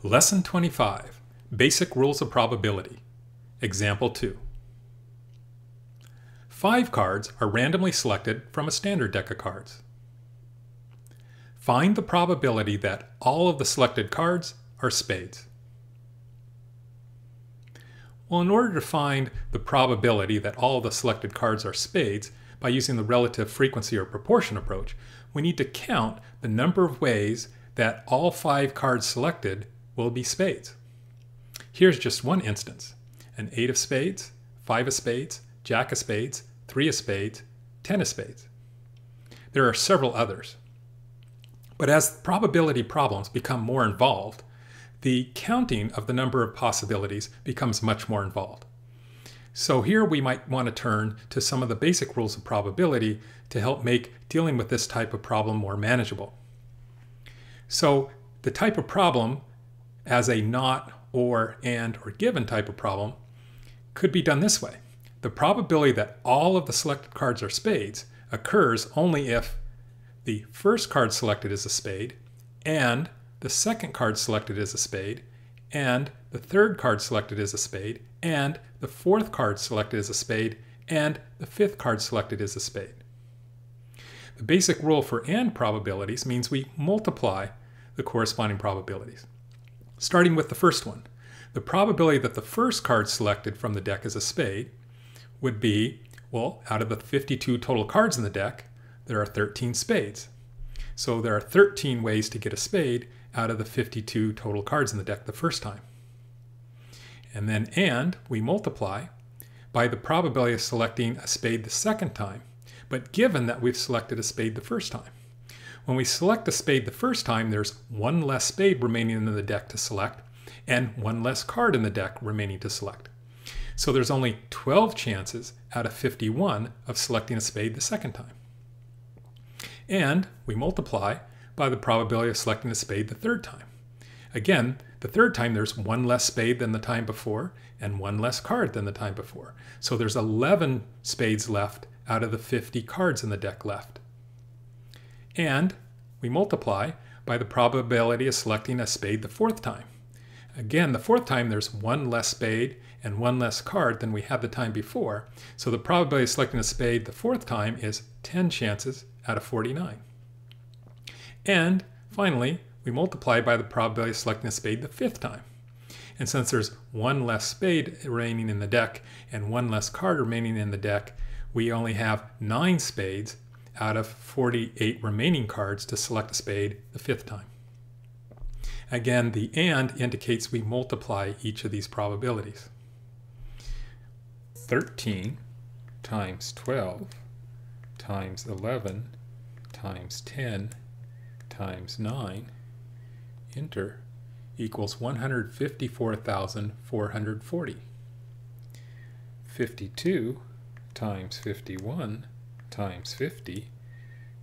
Lesson 25, Basic Rules of Probability. Example 2. 5 cards are randomly selected from a standard deck of cards. Find the probability that all of the selected cards are spades. Well, in order to find the probability that all of the selected cards are spades by using the relative frequency or proportion approach, we need to count the number of ways that all 5 cards selected will be spades. Here's just one instance: an 8 of spades, 5 of spades, jack of spades, 3 of spades, 10 of spades. There are several others. But as probability problems become more involved, the counting of the number of possibilities becomes much more involved. So here we might want to turn to some of the basic rules of probability to help make dealing with this type of problem more manageable. So the type of problem as a not, or, and, or given type of problem could be done this way. The probability that all of the selected cards are spades occurs only if the first card selected is a spade, and the second card selected is a spade, and the third card selected is a spade, and the fourth card selected is a spade, and the fifth card selected is a spade. The basic rule for AND probabilities means we multiply the corresponding probabilities. Starting with the first one, the probability that the first card selected from the deck is a spade would be, well, out of the 52 total cards in the deck, there are 13 spades. So there are 13 ways to get a spade out of the 52 total cards in the deck the first time. And then AND we multiply by the probability of selecting a spade the second time, but given that we've selected a spade the first time. When we select a spade the first time, there's one less spade remaining in the deck to select and one less card in the deck remaining to select. So there's only 12 chances out of 51 of selecting a spade the second time. And we multiply by the probability of selecting a spade the third time. Again, the third time there's one less spade than the time before and one less card than the time before. So there's 11 spades left out of the 50 cards in the deck left. And we multiply by the probability of selecting a spade the fourth time. Again, the fourth time there's one less spade and one less card than we had the time before. So the probability of selecting a spade the fourth time is 10 chances out of 49. And finally, we multiply by the probability of selecting a spade the fifth time. And since there's one less spade remaining in the deck and one less card remaining in the deck, we only have 9 spades out of 48 remaining cards to select a spade the fifth time. Again, the AND indicates we multiply each of these probabilities. 13 times 12 times 11 times 10 times 9, enter, equals 154,440. 52 times 51 times 50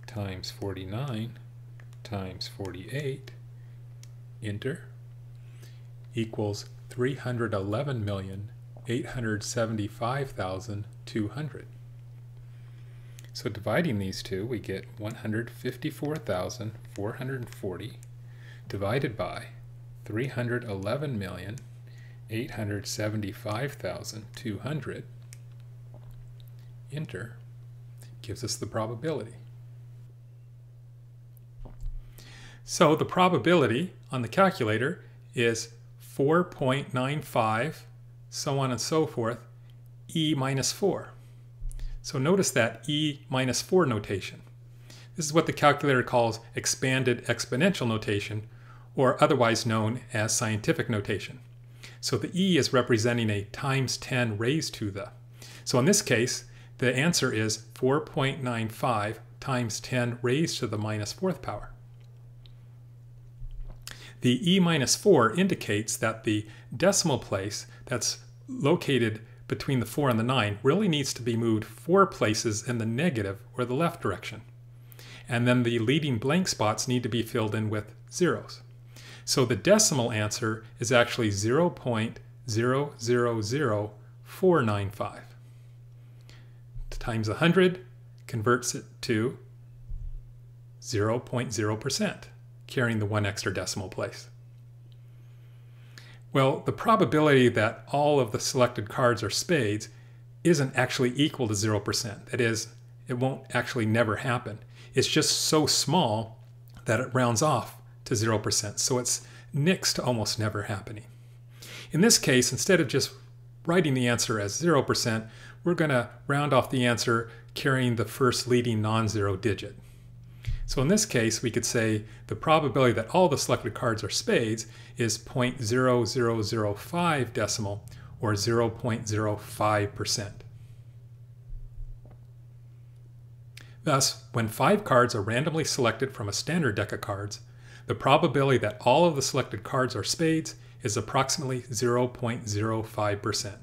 times 49 times 48, enter, equals 311,875,200. So dividing these two, we get 154,440 divided by 311,875,200, enter, gives us the probability. So the probability on the calculator is 4.95, so on and so forth, e minus 4. So notice that e minus 4 notation. This is what the calculator calls expanded exponential notation, or otherwise known as scientific notation. So the e is representing a times 10 raised to the. So in this case, the answer is 4.95 times 10 raised to the minus 4th power. The e minus 4 indicates that the decimal place that's located between the 4 and the 9 really needs to be moved 4 places in the negative or the left direction. And then the leading blank spots need to be filled in with zeros. So the decimal answer is actually 0.000495. Times 100 converts it to 0.0%, carrying the 1 extra decimal place. Well, the probability that all of the selected cards are spades isn't actually equal to 0%. That is, it won't actually never happen. It's just so small that it rounds off to 0%, so it's next to almost never happening. In this case, instead of just writing the answer as 0%, we're going to round off the answer carrying the first leading non-zero digit. So in this case, we could say the probability that all the selected cards are spades is 0.0005 decimal, or 0.05%. Thus, when 5 cards are randomly selected from a standard deck of cards, the probability that all of the selected cards are spades is approximately 0.05%.